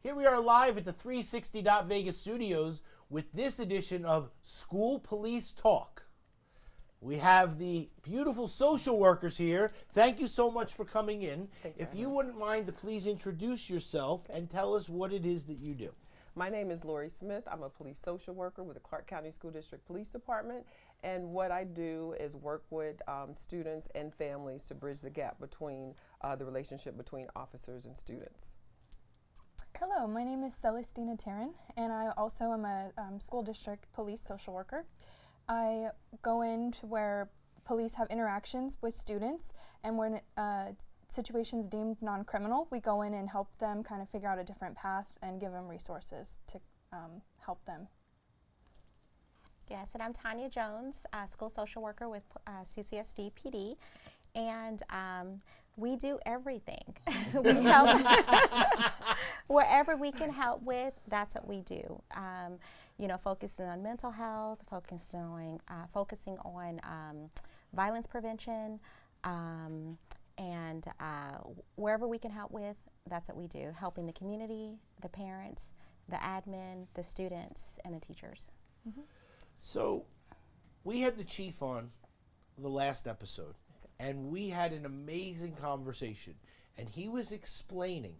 Here we are live at the 360 Vegas studios with this edition of School Police Talk. We have the beautiful social workers here. Thank you so much for coming in. If you wouldn't mind to please introduce yourself and tell us what it is that you do. My name is Lori Smith. I'm a police social worker with the Clark County School District Police Department. And what I do is work with students and families to bridge the gap between the relationship between officers and students. Hello, my name is Celestina Taryn, and I also am a school district police social worker. I go into where police have interactions with students, and when situations deemed non-criminal, we go in and help them kind of figure out a different path and give them resources to help them. Yes, and I'm Tanya Jones, school social worker with CCSD PD, and we do everything. We help wherever we can help with. That's what we do. You know, focusing on mental health, focusing on violence prevention, and wherever we can help with, that's what we do. Helping the community, the parents, the admin, the students, and the teachers. Mm-hmm. So, we had the chief on the last episode, and we had an amazing conversation, and he was explaining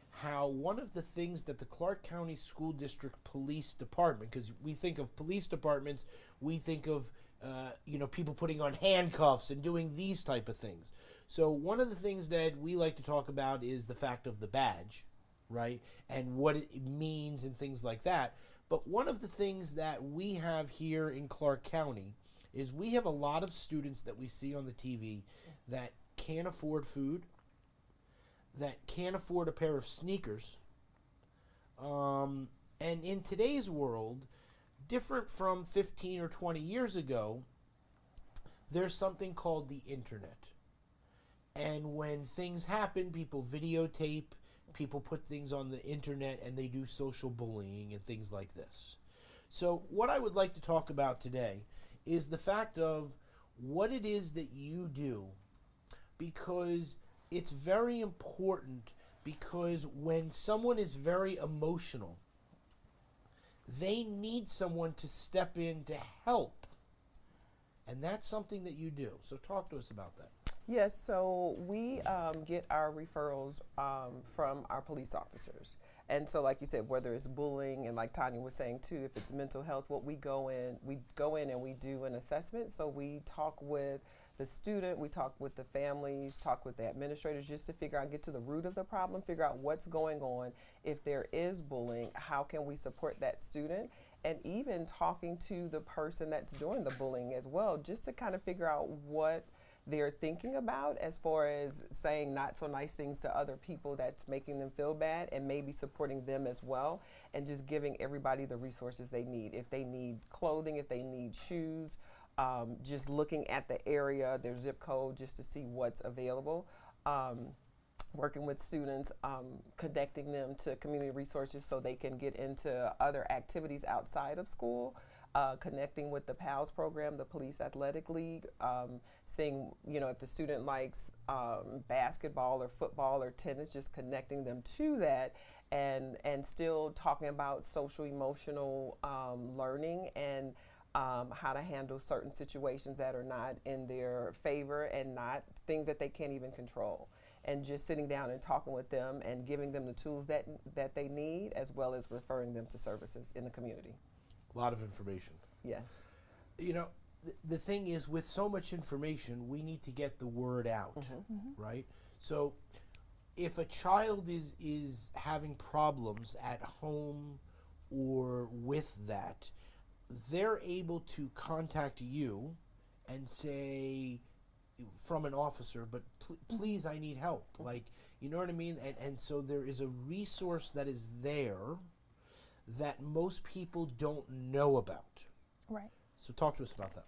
how one of the things that the Clark County School District Police Department, because we think of police departments, we think of people putting on handcuffs and doing these type of things. So one of the things that we like to talk about is the fact of the badge, right, and what it means and things like that. But one of the things that we have here in Clark County is we have a lot of students that we see on the TV that can't afford food, that can't afford a pair of sneakers. And in today's world, different from 15 or 20 years ago, there's something called the internet. And when things happen, people videotape, people put things on the internet, and they do social bullying and things like this. So what I would like to talk about today is the fact of what it is that you do, because it's very important, because when someone is very emotional, they need someone to step in to help. And that's something that you do. So talk to us about that. Yes, so we get our referrals from our police officers. And so like you said, whether it's bullying, and like Tanya was saying too, if it's mental health, what we go in and we do an assessment. So we talk with the student, we talk with the families, talk with the administrators, just to figure out, get to the root of the problem, figure out what's going on. If there is bullying, how can we support that student? And even talking to the person that's doing the bullying as well, just to kind of figure out what they're thinking about as far as saying not so nice things to other people that's making them feel bad, and maybe supporting them as well, and just giving everybody the resources they need. If they need clothing, if they need shoes, just looking at the area, their zip code, just to see what's available. Working with students, connecting them to community resources so they can get into other activities outside of school. Connecting with the PALS program, the Police Athletic League, seeing, if the student likes basketball or football or tennis, just connecting them to that, and still talking about social emotional learning and how to handle certain situations that are not in their favor and not things that they can't even control. And just sitting down and talking with them and giving them the tools that they need, as well as referring them to services in the community. A lot of information. Yes. The thing is, with so much information, we need to get the word out, right? So if a child is having problems at home or with that, they're able to contact you and say, from an officer, but please, I need help. Like, you know what I mean? And so there is a resource that is there that most people don't know about. Right. So talk to us about that.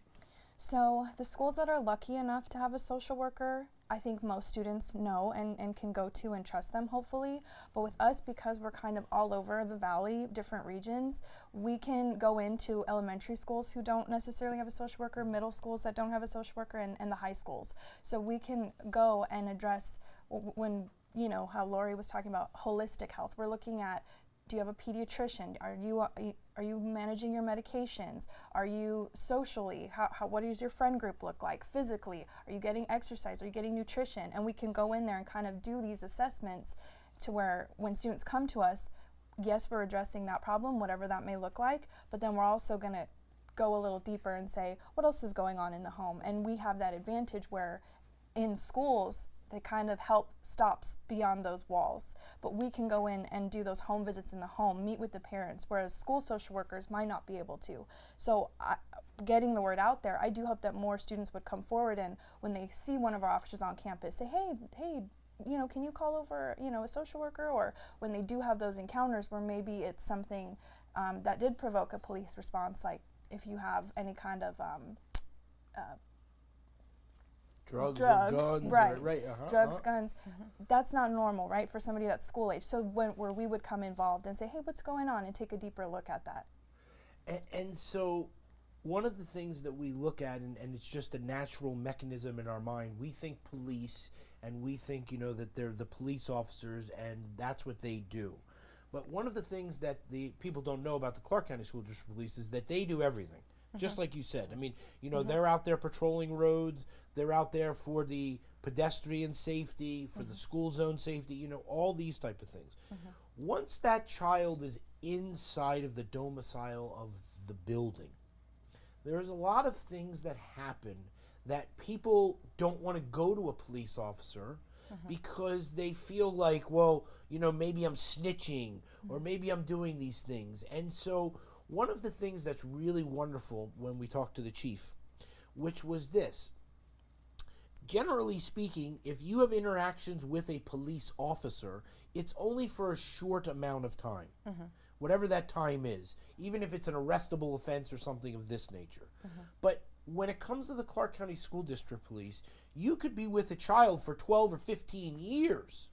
So the schools that are lucky enough to have a social worker, I think most students know and can go to and trust them, hopefully. But with us, because we're kind of all over the valley, different regions, we can go into elementary schools who don't necessarily have a social worker, middle schools that don't have a social worker, and the high schools. So we can go and address when you know, how Lori was talking about holistic health. We're looking at, do you have a pediatrician? Are you managing your medications? Are you socially? What does your friend group look like? Physically, are you getting exercise? Are you getting nutrition? And we can go in there and kind of do these assessments to where when students come to us, yes, we're addressing that problem, whatever that may look like, but then we're also going to go a little deeper and say, what else is going on in the home? And we have that advantage where in schools, they kind of help stops beyond those walls. But we can go in and do those home visits in the home, meet with the parents, whereas school social workers might not be able to. So getting the word out there, I do hope that more students would come forward, and when they see one of our officers on campus, say, hey, you know, can you call over, you know, a social worker? Or when they do have those encounters where maybe it's something that did provoke a police response, like if you have any kind of drugs or guns, right? Drugs, guns. That's not normal, right, for somebody that's school age. So where we would come involved and say, hey, what's going on, and take a deeper look at that. And so one of the things that we look at, and it's just a natural mechanism in our mind, we think police, and we think, you know, that they're the police officers, and that's what they do. But one of the things that the people don't know about the Clark County School District Police is that they do everything. Just like you said. I mean, you know, they're out there patrolling roads. They're out there for the pedestrian safety, for the school zone safety, you know, all these type of things. Once that child is inside of the domicile of the building, there's a lot of things that happen that people don't want to go to a police officer because they feel like, well, you know, maybe I'm snitching or maybe I'm doing these things. And so one of the things that's really wonderful when we talked to the chief, which was this: generally speaking, if you have interactions with a police officer, it's only for a short amount of time, whatever that time is, even if it's an arrestable offense or something of this nature. But when it comes to the Clark County School District Police, you could be with a child for 12 or 15 years.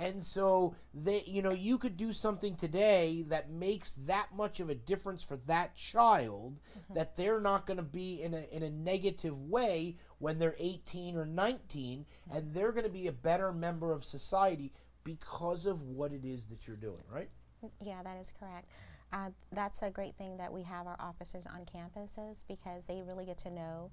And so they, you know, you could do something today that makes that much of a difference for that child, that they're not going to be in a negative way when they're 18 or 19, and they're going to be a better member of society because of what it is that you're doing, right? Yeah, that is correct. That's a great thing that we have our officers on campuses, because they really get to know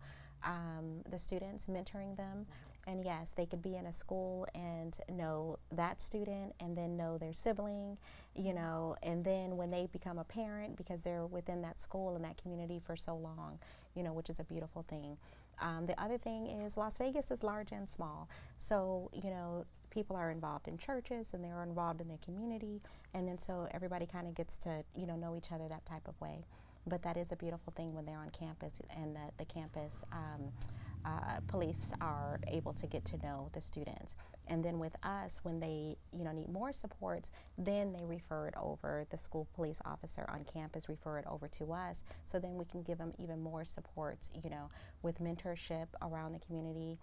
the students, mentoring them. And yes, they could be in a school and know that student, and then know their sibling, you know, and then when they become a parent, because they're within that school and that community for so long, you know, which is a beautiful thing. The other thing is Las Vegas is large and small. So, you know, people are involved in churches and they're involved in their community. And then so everybody kind of gets to, you know each other that type of way. But that is a beautiful thing when they're on campus, and the campus police are able to get to know the students. And then with us, when they need more support, then they refer it over. The school police officer on campus refer it over to us, so then we can give them even more support, with mentorship around the community.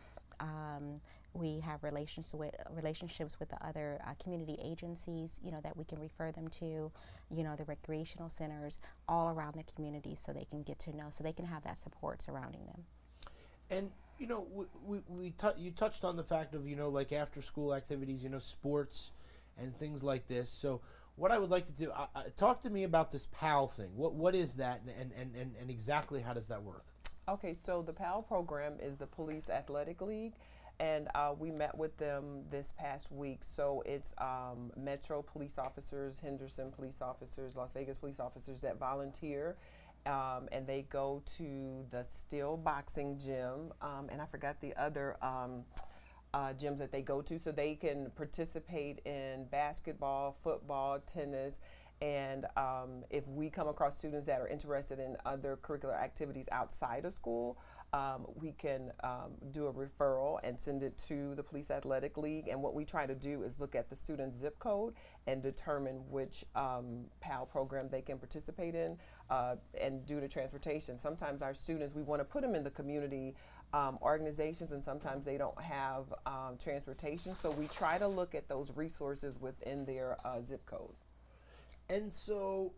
We have relationships with the other community agencies, that we can refer them to, the recreational centers all around the community, so they can get to know, so they can have that support surrounding them. And you touched on the fact of like after school activities, sports and things like this. So what I would like to do, talk to me about this PAL thing. What is that, and exactly how does that work? Okay, so the PAL program is the Police Athletic League, and we met with them this past week. So it's Metro police officers, Henderson police officers, Las Vegas police officers that volunteer, and they go to the Steel Boxing Gym, and I forgot the other gyms that they go to, so they can participate in basketball, football, tennis. And if we come across students that are interested in other curricular activities outside of school, we can do a referral and send it to the Police Athletic League. And what we try to do is look at the student's zip code and determine which PAL program they can participate in, and due to transportation. Sometimes our students, we want to put them in the community organizations, and sometimes they don't have transportation. So we try to look at those resources within their zip code. And so,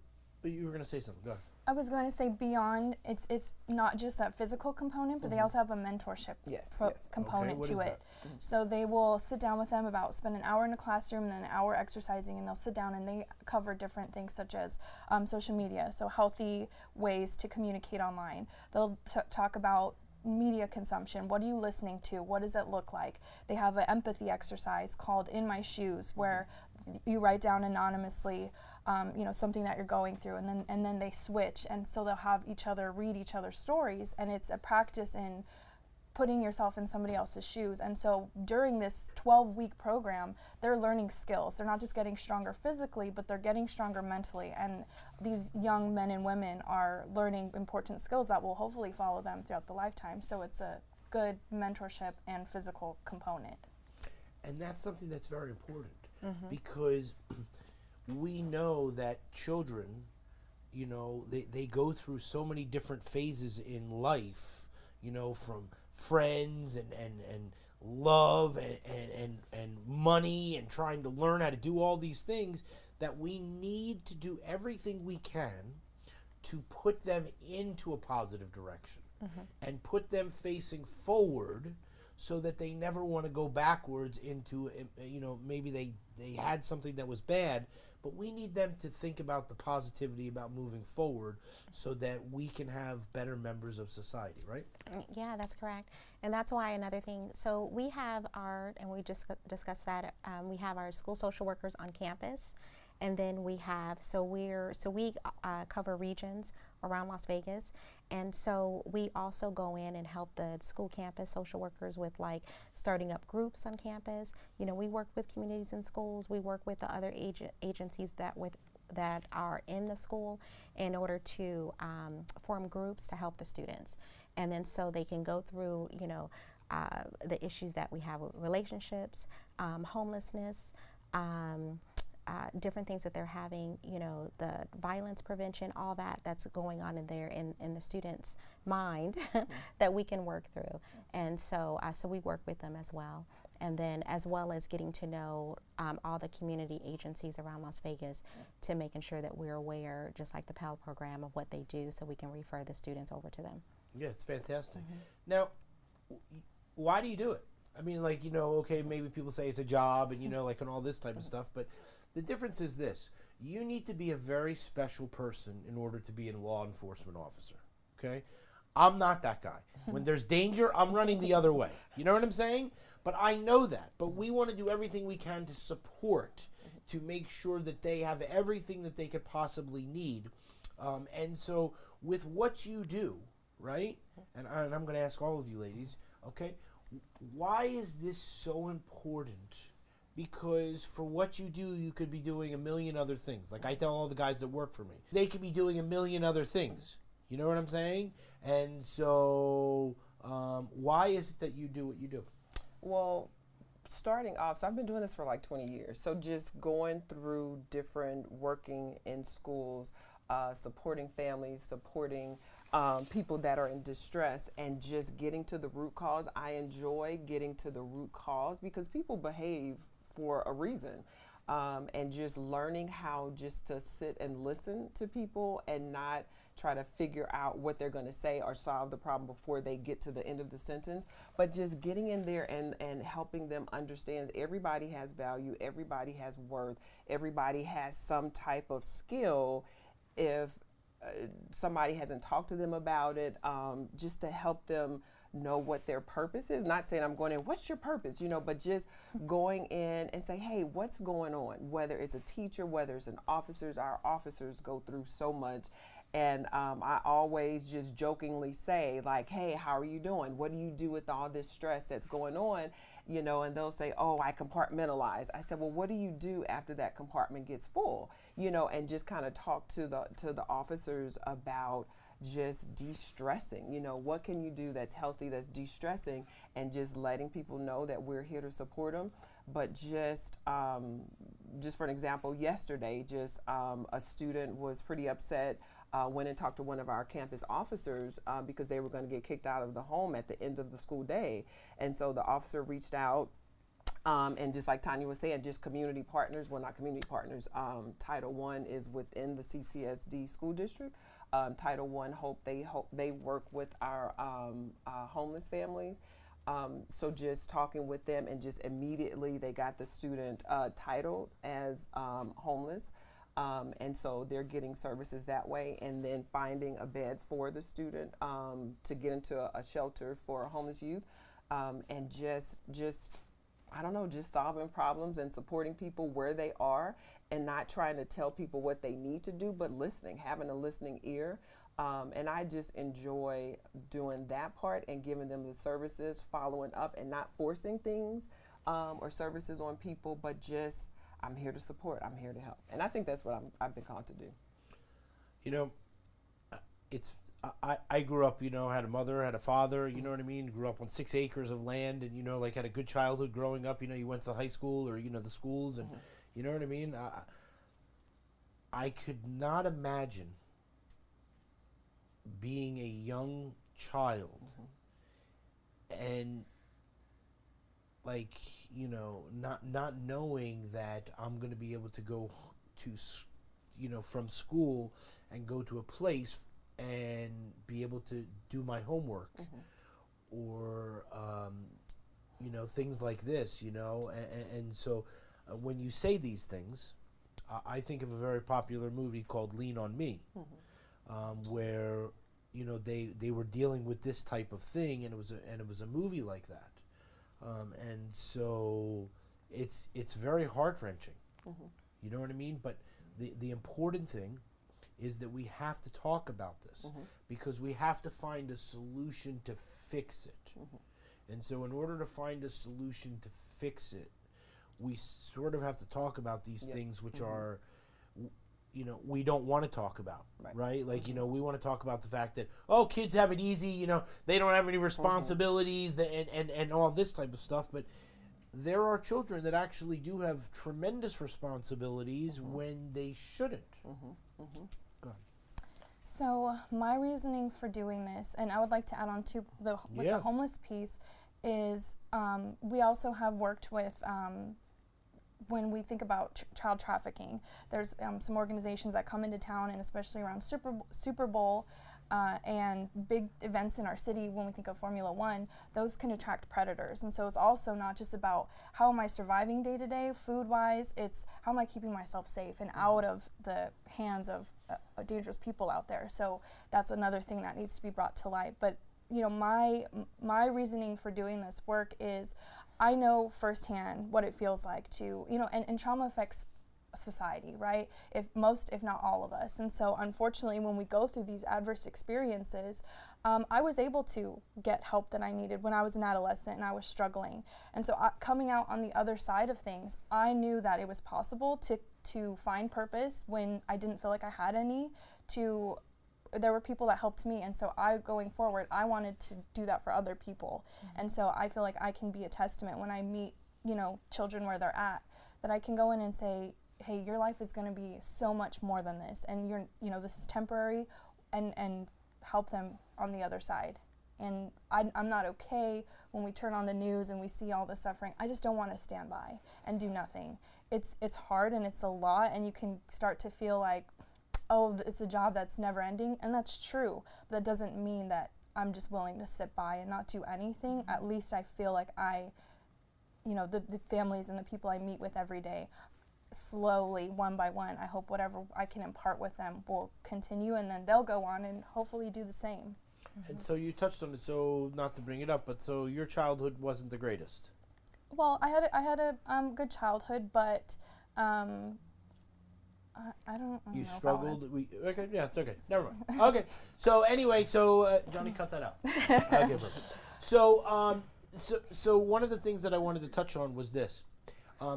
you were going to say something. Go ahead. I was going to say beyond, it's not just that physical component, but they also have a mentorship component what to is it. So they will sit down with them spend an hour in a classroom and then an hour exercising, and they'll sit down and they cover different things such as social media, so healthy ways to communicate online. They'll talk about media consumption. What are you listening to? What does that look like? They have an empathy exercise called In My Shoes, where you write down anonymously something that you're going through, and then they switch, and so they'll have each other read each other's stories, and it's a practice in putting yourself in somebody else's shoes. And so during this 12-week program, they're learning skills. They're not just getting stronger physically, but they're getting stronger mentally, and these young men and women are learning important skills that will hopefully follow them throughout the lifetime. So it's a good mentorship and physical component. And that's something that's very important, because we know that children, they go through so many different phases in life, from friends and love and money and trying to learn how to do all these things, that we need to do everything we can to put them into a positive direction and put them facing forward, so that they never want to go backwards into, maybe they had something that was bad, but we need them to think about the positivity about moving forward, so that we can have better members of society, right? Yeah, that's correct. And that's why another thing, so we have and we just discussed that, we have our school social workers on campus. And then we have, we cover regions around Las Vegas, and so we also go in and help the school campus social workers with starting up groups on campus. We work with communities in schools. We work with the other agencies that are in the school in order to form groups to help the students, and then so they can go through the issues that we have with relationships, homelessness. Different things that they're having, the violence prevention, all that's going on in there in the student's mind that we can work through. And so we work with them as well. And then as well as getting to know all the community agencies around Las Vegas, to making sure that we're aware, just like the Pell program, of what they do, so we can refer the students over to them. Yeah, it's fantastic. Now, why do you do it? I mean, okay, maybe people say it's a job and, and all this type of stuff, but the difference is this: you need to be a very special person in order to be a law enforcement officer, okay? I'm not that guy. When there's danger, I'm running the other way. You know what I'm saying? But I know that. But we want to do everything we can to support, to make sure that they have everything that they could possibly need. And so with what you do, right, and I'm going to ask all of you ladies, okay, why is this so important? Because for what you do, you could be doing a million other things. Like I tell all the guys that work for me, they could be doing a million other things. You know what I'm saying? And so why is it that you do what you do? Well, starting off, so I've been doing this for 20 years. So just going through working in schools, supporting families, supporting people that are in distress, and just getting to the root cause. I enjoy getting to the root cause because people behave for a reason, and just learning how just to sit and listen to people and not try to figure out what they're going to say or solve the problem before they get to the end of the sentence, but just getting in there and helping them understand everybody has value, everybody has worth, everybody has some type of skill. If somebody hasn't talked to them about it, just to help them know what their purpose is. Not saying I'm going in, what's your purpose, but just going in and say, hey, what's going on? Whether it's a teacher, whether it's an officers, our officers go through so much. And I always just jokingly say, hey, how are you doing? What do you do with all this stress that's going on? And they'll say, oh, I compartmentalize. I said, well, what do you do after that compartment gets full? And just kind of talk to the officers about just de-stressing. What can you do that's healthy, that's de-stressing, and just letting people know that we're here to support them. But just for an example, yesterday, a student was pretty upset. Went and talked to one of our campus officers because they were going to get kicked out of the home at the end of the school day. And so the officer reached out, and just like Tanya was saying, just community partners, well, not community partners, Title I is within the CCSD school district. Title I Hope they work with our homeless families. So just talking with them, and just immediately they got the student titled as homeless. And so they're getting services that way, and then finding a bed for the student to get into a shelter for homeless youth, and just I don't know, just solving problems and supporting people where they are, and not trying to tell people what they need to do, but listening, having a listening ear. And I just enjoy doing that part and giving them the services, following up, and not forcing things or services on people, but just, I'm here to support, I'm here to help. And I think that's what I've been called to do. You know, I grew up, had a mother, had a father, you know what I mean? Grew up on 6 acres of land, and, had a good childhood growing up. You went to the high school or, the schools, and you know what I mean? I could not imagine being a young child and not knowing that I'm going to be able to go to from school and go to a place and be able to do my homework or things like this, and so when you say these things, I think of a very popular movie called Lean on Me, where they were dealing with this type of thing, and it was a movie like that, and so it's very heart-wrenching. You know what I mean? But the important thing is that we have to talk about this, because we have to find a solution to fix it. And so in order to find a solution to fix it, we sort of have to talk about these things which are, we don't want to talk about, right? Like, we want to talk about the fact that, kids have it easy, they don't have any responsibilities, and all this type of stuff. But there are children that actually do have tremendous responsibilities when they shouldn't. Go ahead. So my reasoning for doing this, and I would like to add on to with the homeless piece, is we also have worked with, when we think about child trafficking, there's some organizations that come into town, and especially around Super Bowl and big events in our city. When we think of Formula One, those can attract predators. And so it's also not just about how am I surviving day to day, food-wise, it's how am I keeping myself safe and out of the hands of dangerous people out there. So that's another thing that needs to be brought to light. But my reasoning for doing this work is I know firsthand what it feels like to, and trauma affects society, right? If not all of us. And so unfortunately, when we go through these adverse experiences, I was able to get help that I needed when I was an adolescent and I was struggling. And so coming out on the other side of things, I knew that it was possible to find purpose when I didn't feel like I had any. There were people that helped me, and so going forward, I wanted to do that for other people. And so I feel like I can be a testament when I meet, children where they're at, that I can go in and say, hey, your life is going to be so much more than this, and this is temporary, and help them on the other side. And I'm not okay when we turn on the news and we see all the suffering. I just don't want to stand by and do nothing. It's hard and it's a lot, and you can start to feel like, oh, it's a job that's never ending, and that's true, but that doesn't mean that I'm just willing to sit by and not do anything. At least I feel like the families and the people I meet with every day, slowly, one by one, I hope whatever I can impart with them will continue, and then they'll go on and hopefully do the same. And so you touched on it, so not to bring it up, but so your childhood wasn't the greatest. Well, I had a good childhood, but I don't You know struggled. Okay, yeah, it's okay. Never mind. Okay, so anyway, Johnny, cut that out. Okay, perfect. So one of the things that I wanted to touch on was this,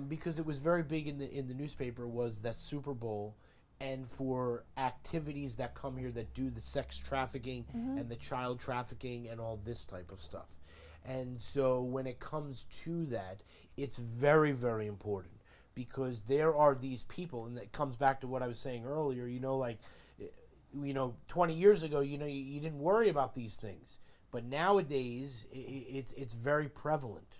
because it was very big in the newspaper, was that Super Bowl, and for activities that come here that do the sex trafficking and the child trafficking and all this type of stuff. And so when it comes to that, it's very, very important. Because there are these people, and it comes back to what I was saying earlier, 20 years ago, you didn't worry about these things. But nowadays, it's very prevalent.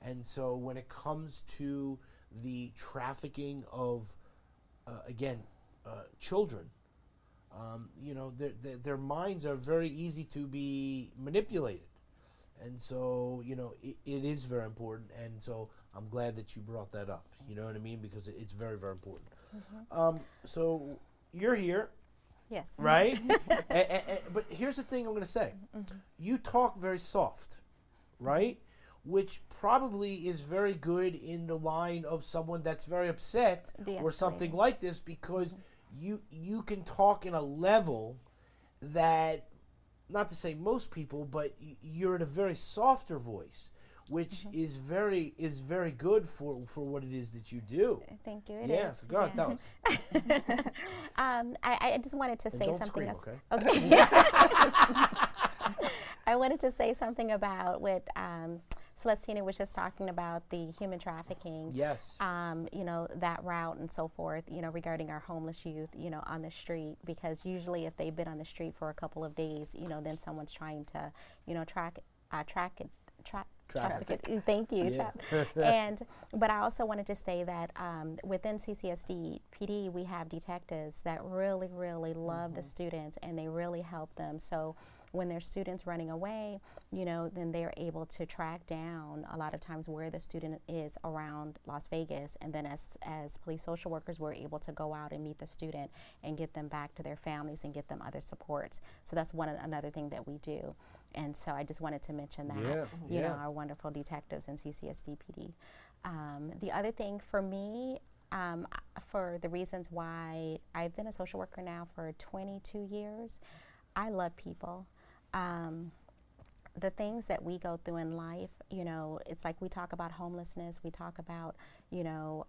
And so when it comes to the trafficking of, children, you know, their minds are very easy to be manipulated. And so, you know, it is very important. And so I'm glad that you brought that up. You know what I mean? Because it's very, very important. So you're here, Yes. right? But here's the thing I'm going to say. You talk very soft, right? Which probably is very good in the line of someone that's very upset or something De-escalating. like this, because you can talk in a level that, not to say most people, but you're at a very softer voice, which is very good for what it is that you do. Thank you. It Yes, is. go ahead, tell us. I just wanted to And say don't something. scream, else. okay? Okay. I wanted to say something about what Celestina was just talking about, the human trafficking. Yes. You know, that route and so forth, you know, regarding our homeless youth, you know, on the street, because usually if they've been on the street for a couple of days, you know, then someone's trying to, you know, traffic it. Thank you. Yeah. But I also wanted to say that within CCSD PD, we have detectives that really, really love the students, and they really help them. So when there's students running away, you know, then they're able to track down a lot of times where the student is around Las Vegas. And then as police social workers, we're able to go out and meet the student and get them back to their families and get them other supports. So that's another thing that we do. And so I just wanted to mention that, you know, our wonderful detectives in CCSD PD. The other thing for me, for the reasons why I've been a social worker now for 22 years, I love people. The things that we go through in life, you know, it's like we talk about homelessness, we talk about, you know,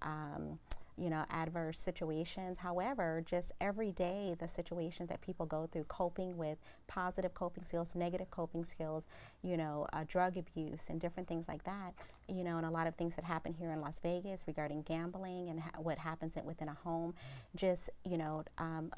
adverse situations. However, just every day, the situations that people go through, coping with positive coping skills, negative coping skills, you know, drug abuse and different things like that, you know, and a lot of things that happen here in Las Vegas regarding gambling and what happens within a home. Just, you know,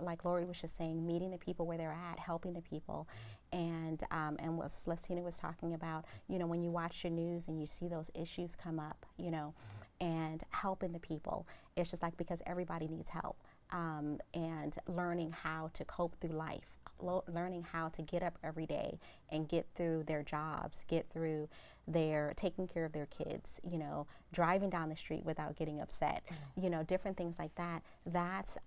like Lori was just saying, meeting the people where they're at, helping the people. And what Celestina was talking about, you know, when you watch your news and you see those issues come up, you know, and helping the people. It's just like, because everybody needs help, and learning how to cope through life, learning how to get up every day and get through their jobs, get through their taking care of their kids, you know, driving down the street without getting upset, you know, different things like that.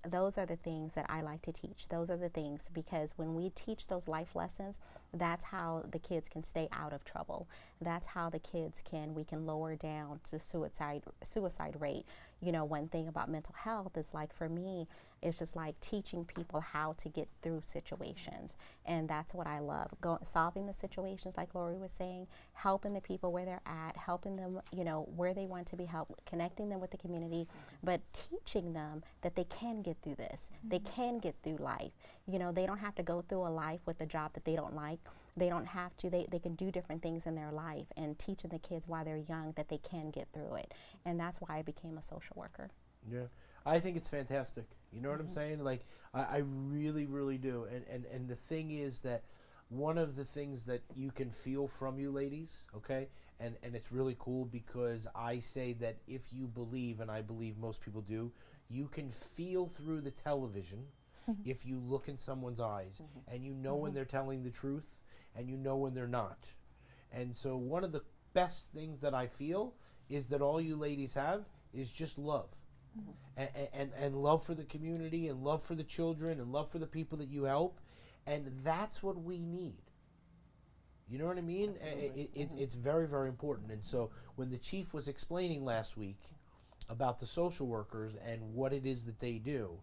Those are the things that I like to teach. Those are the things, because when we teach those life lessons, that's how the kids can stay out of trouble. That's how the kids we can lower down the suicide rate. You know, one thing about mental health is, like, for me, it's just like teaching people how to get through situations. And that's what I love. Solving the situations, like Lori was saying, helping the people where they're at, helping them, you know, where they want to be helped, connecting them with the community, but teaching them that they can get through this. They can get through life. You know, they don't have to go through a life with a job that they don't like. They don't have to, they can do different things in their life, and teaching the kids while they're young that they can get through it. And that's why I became a social worker. Yeah, I think it's fantastic. You know what I'm saying? Like, I really, really do. And the thing is that one of the things that you can feel from you ladies, okay, and it's really cool, because I say that if you believe, and I believe most people do, you can feel through the television if you look in someone's eyes, and you know when they're telling the truth, and you know when they're not. And so one of the best things that I feel is that all you ladies have is just love. And love for the community, and love for the children, and love for the people that you help. And that's what we need. You know what I mean? It's very, very important. And so when the chief was explaining last week about the social workers and what it is that they do,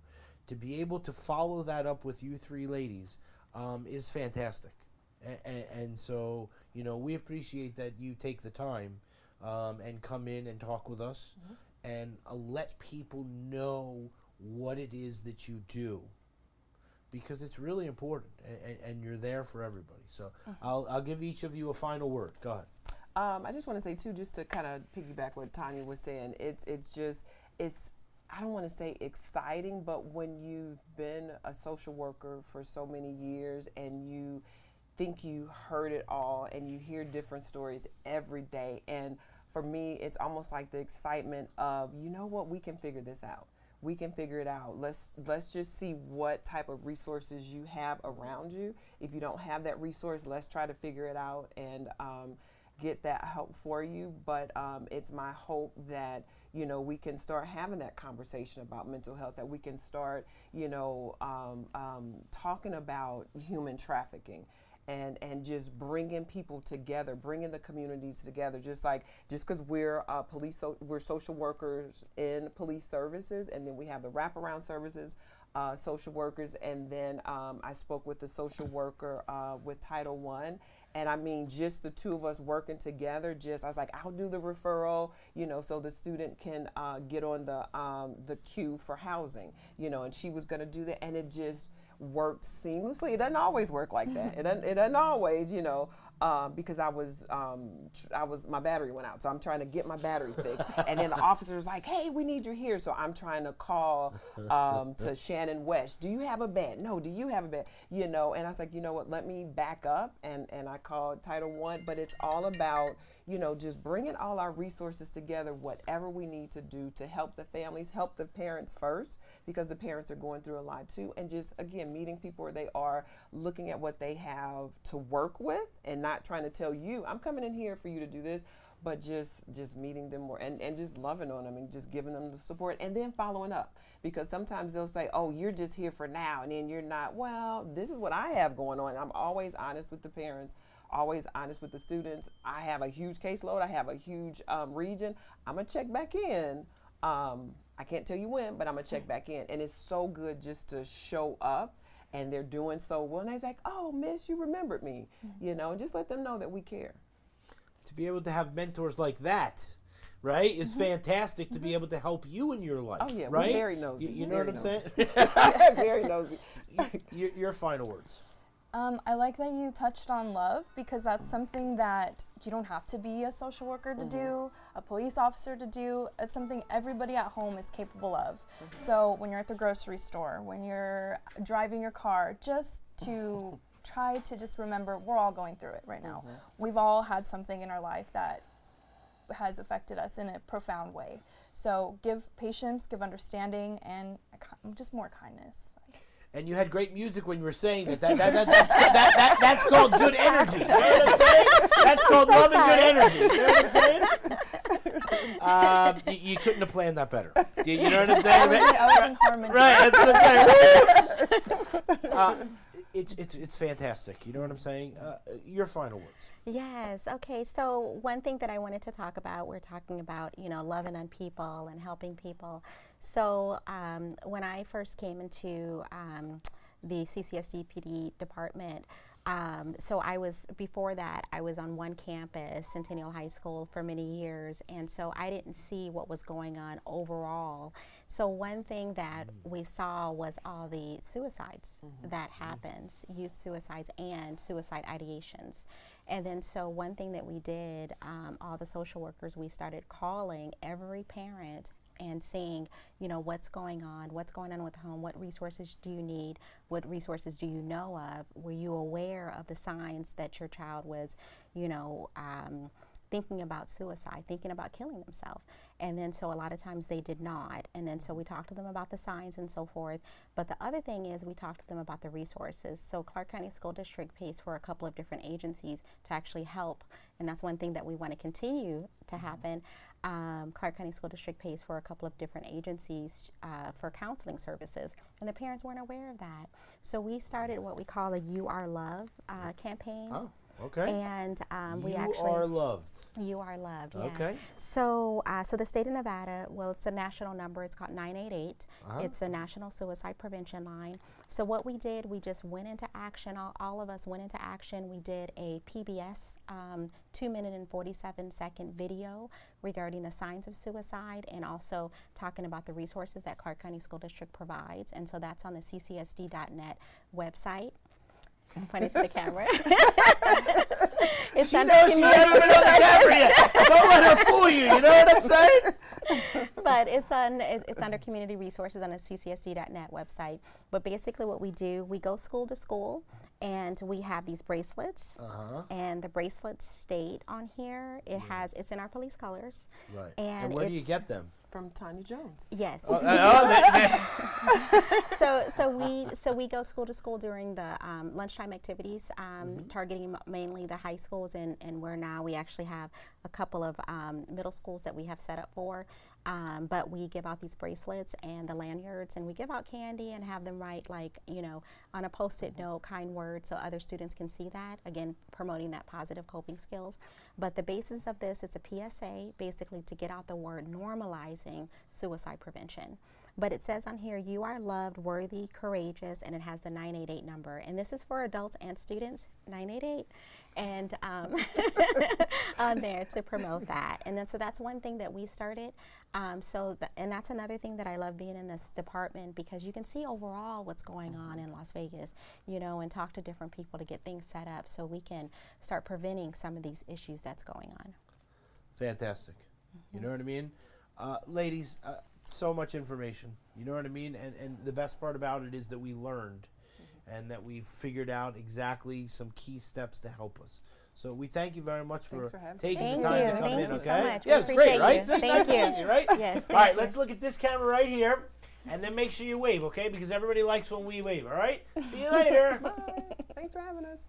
to be able to follow that up with you three ladies is fantastic. And so, you know, we appreciate that you take the time and come in and talk with us, and let people know what it is that you do, because it's really important, and you're there for everybody. So I'll give each of you a final word. Go ahead. I just want to say too, just to kind of piggyback what Tanya was saying, it's I don't want to say exciting, but when you've been a social worker for so many years and you think you heard it all, and you hear different stories every day, and for me, it's almost like the excitement of, you know what, we can figure this out. we can figure it out. Let's just see what type of resources you have around you. If you don't have that resource, let's try to figure it out and get that help for you. But it's my hope that, you know, we can start having that conversation about mental health, that we can start, you know, talking about human trafficking. And just bringing people together, bringing the communities together. Just because we're we're social workers in police services, and then we have the wraparound services, social workers, and then I spoke with the social worker with Title I. And I mean, just the two of us working together, I was like, I'll do the referral, you know, so the student can get on the queue for housing, you know, and she was going to do that, and it just worked seamlessly. It doesn't always work like that. It doesn't always, you know, because my battery went out, so I'm trying to get my battery fixed. And then the officer's like, hey, we need you here. So I'm trying to call to Shannon West. Do you have a bed? No, do you have a bed? You know, and I was like, you know what, let me back up. And I called Title I, but it's all about, you know, just bringing all our resources together, whatever we need to do to help the families, help the parents first, because the parents are going through a lot too. And just, again, meeting people where they are, looking at what they have to work with, and not trying to tell you, I'm coming in here for you to do this, but just meeting them more and just loving on them and just giving them the support, and then following up. Because sometimes they'll say, oh, you're just here for now, and then you're not. Well, this is what I have going on. I'm always honest with the parents, always honest with the students. I have a huge caseload. I have a huge region. I'm going to check back in. I can't tell you when, but I'm going to check back in. And it's so good just to show up, and they're doing so well. And they're like, oh, miss, you remembered me, you know, and just let them know that we care. To be able to have mentors like that, right, is fantastic to be able to help you in your life. Oh, yeah, right? We're very nosy. You know what I'm saying? Very nosy. Your final words. I like that you touched on love, because that's something that you don't have to be a social worker to do, a police officer to do. It's something everybody at home is capable of. So when you're at the grocery store, when you're driving your car, just to try to just remember we're all going through it right now. We've all had something in our life that has affected us in a profound way. So give patience, give understanding, and just more kindness. And you had great music when you were saying that. That's called good energy. You know what I'm saying? That's called love and good energy. You know what I'm saying? You couldn't have planned that better. You know what I'm saying? I was in harmony. Right, that's what I'm saying. It's fantastic. You know what I'm saying? Your final words. Yes. Okay. So one thing that I wanted to talk about, we're talking about, you know, loving on people and helping people. So when I first came into the CCSD PD department, so before that, I was on one campus, Centennial High School, for many years, and so I didn't see what was going on overall. So one thing that we saw was all the suicides that happens, youth suicides and suicide ideations. And then so one thing that we did, all the social workers, we started calling every parent and seeing, you know, what's going on with home, what resources do you need, what resources do you know of, were you aware of the signs that your child was, you know, thinking about suicide, thinking about killing themselves. And then so a lot of times they did not. And then so we talked to them about the signs and so forth. But the other thing is we talked to them about the resources. So Clark County School District pays for a couple of different agencies to actually help. And that's one thing that we want to continue to happen. Clark County School District pays for a couple of different agencies for counseling services. And the parents weren't aware of that. So we started what we call a You Are Loved campaign. Oh. Okay. And we You actually are loved. You are loved. Yes. Okay. So, so the state of Nevada, well, it's a national number. It's called 988. It's a national suicide prevention line. So what we did, we just went into action. All of us went into action. We did a PBS 2-minute and 47-second video regarding the signs of suicide, and also talking about the resources that Clark County School District provides. And so that's on the ccsd.net website. I'm pointing to the camera. She knows she hasn't been on the camera yet. Don't let her fool you. You know what I'm saying? But it's under community resources on the ccsd.net website. But basically, what we do, we go school to school, and we have these bracelets. And the bracelets state on here. It's in our police colors. Right. And where do you get them? From Tanya Jones. Yes. That- So we go school to school during the lunchtime activities, targeting mainly the high schools, and where now we actually have a couple of middle schools that we have set up for. But we give out these bracelets and the lanyards, and we give out candy and have them write, like, you know, on a post-it note, kind words, so other students can see that. Again, promoting that positive coping skills. But the basis of this is a PSA, basically to get out the word normalizing suicide prevention. But it says on here, you are loved, worthy, courageous, and it has the 988 number. And this is for adults and students, 988, and on there to promote that. And then so that's one thing that we started. And that's another thing that I love being in this department, because you can see overall what's going on in Las Vegas, you know, and talk to different people to get things set up so we can start preventing some of these issues that's going on. Fantastic. You know what I mean? Ladies, so much information. You know what I mean? And the best part about it is that we learned and that we figured out exactly some key steps to help us. So we thank you very much for taking the time to come Thank in, you okay? so much. Yeah, We it's great, appreciate right? you. See, Thank that's you. easy, right? Yes, All right, thank let's look at this camera right here, and then make sure you wave, okay? Because everybody likes when we wave, all right? See you later. Bye. Thanks for having us.